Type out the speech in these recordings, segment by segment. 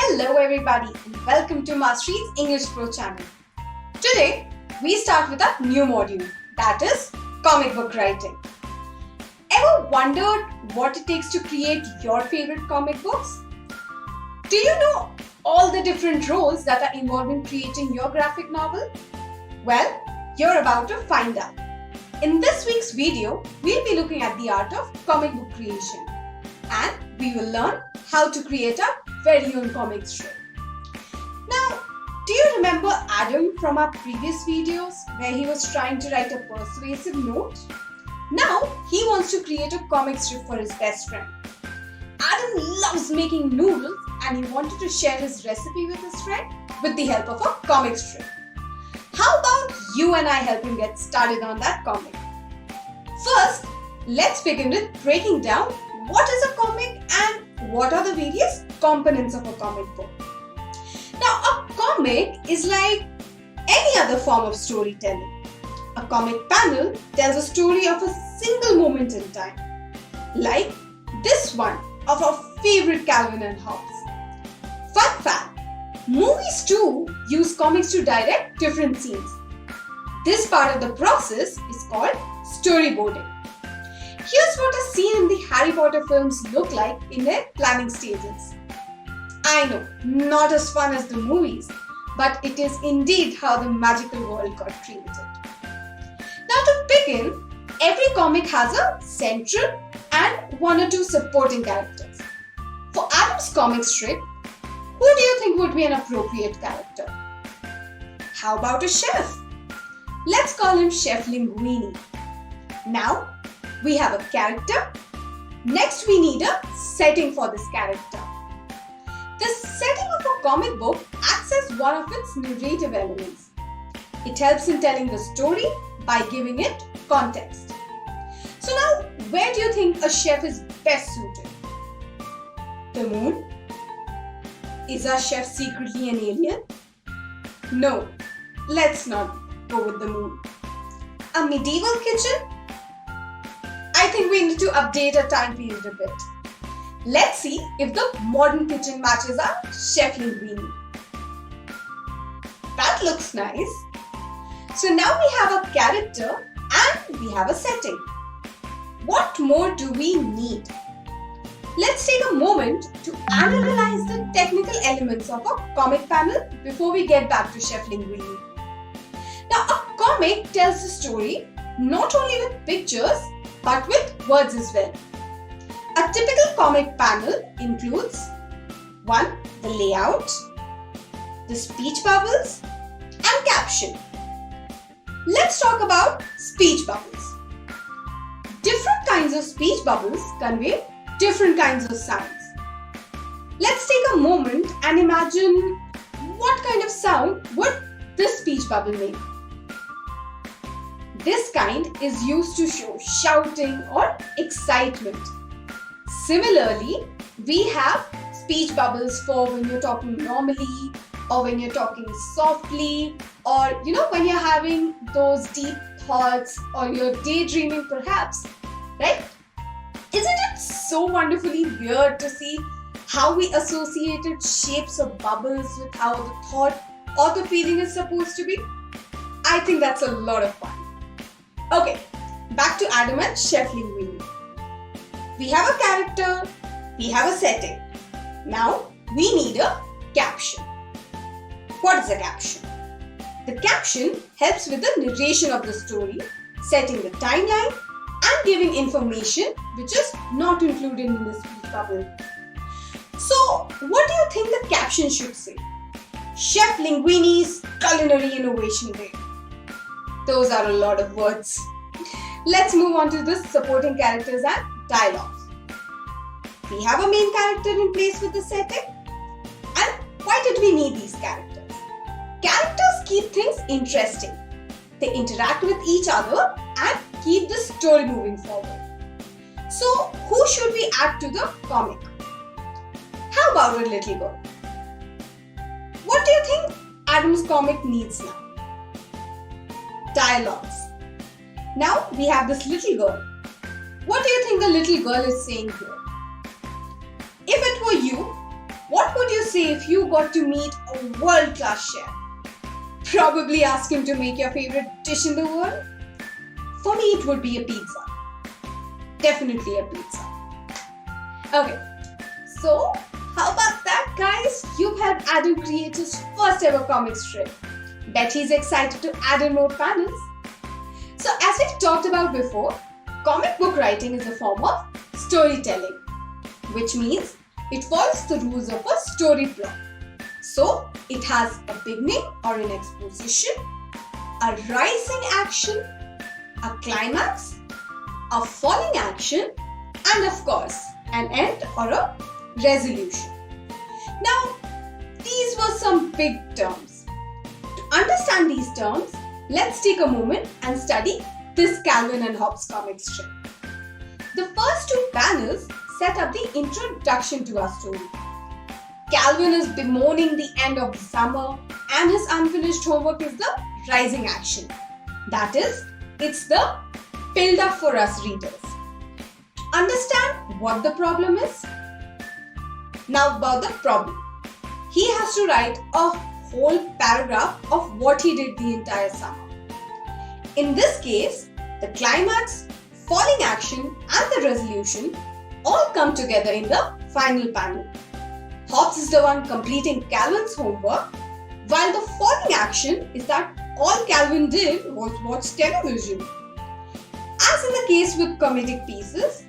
Hello everybody and welcome to Mastree's English Pro channel. Today we start with a new module, that is comic book writing. Ever wondered what it takes to create your favorite comic books? Do you know all the different roles that are involved in creating your graphic novel? Well, you're about to find out. In this week's video, we'll be looking at the art of comic book creation and we will learn how to create a very own comic strip. Now, do you remember Adam from our previous videos where he was trying to write a persuasive note? Now, he wants to create a comic strip for his best friend. Adam loves making noodles and he wanted to share his recipe with his friend with the help of a comic strip. How about you and I help him get started on that comic? First, let's begin with breaking down what is a comic and what are the various components of a comic book. Now, a comic is like any other form of storytelling. A comic panel tells a story of a single moment in time, like this one of our favorite Calvin and Hobbes. Fun fact, movies too use comics to direct different scenes. This part of the process is called storyboarding. Here's what a scene in the Harry Potter films look like in their planning stages. I know, not as fun as the movies, but it is indeed how the magical world got created. Now to begin, every comic has a central and one or two supporting characters. For Adam's comic strip, who do you think would be an appropriate character? How about a chef? Let's call him Chef Linguini. Now, we have a character. Next, we need a setting for this character. The setting of a comic book acts as one of its narrative elements. It helps in telling the story by giving it context. So now, where do you think a chef is best suited? The moon? Is our chef secretly an alien? No, let's not go with the moon. A medieval kitchen? I think we need to update our time period a bit. Let's see if the modern kitchen matches our Chef Linguini. That looks nice. So now we have a character and we have a setting. What more do we need? Let's take a moment to analyze the technical elements of a comic panel before we get back to Chef Linguini. Now, a comic tells the story not only with pictures but with words as well. A typical comic panel includes 1. The layout, the speech bubbles and caption. Let's talk about speech bubbles. Different kinds of speech bubbles convey different kinds of sounds. Let's take a moment and imagine what kind of sound would this speech bubble make. This kind is used to show shouting or excitement. Similarly, we have speech bubbles for when you're talking normally or when you're talking softly or when you're having those deep thoughts or you're daydreaming perhaps, right? Isn't it so wonderfully weird to see how we associated shapes of bubbles with how the thought or the feeling is supposed to be? I think that's a lot of fun. Okay, back to Adam and Chef Linguini. We have a character, we have a setting. Now, we need a caption. What is a caption? The caption helps with the narration of the story, setting the timeline and giving information which is not included in the speech bubble. So, what do you think the caption should say? Chef Linguini's culinary innovation day. Those are a lot of words. Let's move on to the supporting characters and dialogues. We have a main character in place with the setting. And why did we need these characters? Characters keep things interesting. They interact with each other and keep the story moving forward. So, who should we add to the comic? How about a little girl? What do you think Adam's comic needs now? Dialogues. Now we have this little girl. What do you think the little girl is saying here? If it were you, What would you say if you got to meet a world-class chef? Probably ask him to make your favorite dish in the world? For me, it would be a pizza. Definitely a pizza. Okay, so how about that, guys? You've helped Adam create his first ever comic strip. Bet he's excited to add in more panels. So as we've talked about before, comic book writing is a form of storytelling, which means it follows the rules of a story plot. So it has a beginning or an exposition, a rising action, a climax, a falling action, and of course an end or a resolution. Now, these were some big terms. To understand these terms, let's take a moment and study this Calvin and Hobbes comic strip. The first two panels set up the introduction to our story. Calvin is bemoaning the end of the summer, and his unfinished homework is the rising action. That is, it's the build-up for us readers. Understand what the problem is? Now about the problem. He has to write a whole paragraph of what he did the entire summer. In this case, the climax, falling action and the resolution all come together in the final panel. Hobbes is the one completing Calvin's homework, while the falling action is that all Calvin did was watch television. As in the case with comedic pieces,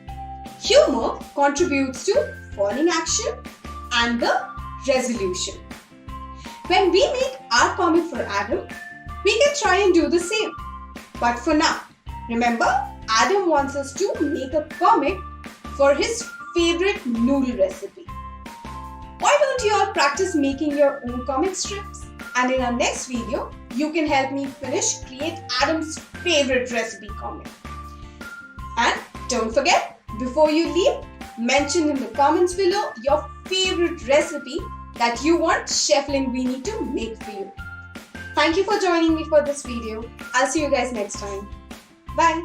humor contributes to falling action and the resolution. When we make our comic for Adam, we can try and do the same. But for now, remember, Adam wants us to make a comic for his favorite noodle recipe. Why don't you all practice making your own comic strips? And in our next video, you can help me create Adam's favorite recipe comic. And don't forget, before you leave, mention in the comments below your favorite recipe that you want Chef Linguini to make for you. Thank you for joining me for this video. I'll see you guys next time. Bye.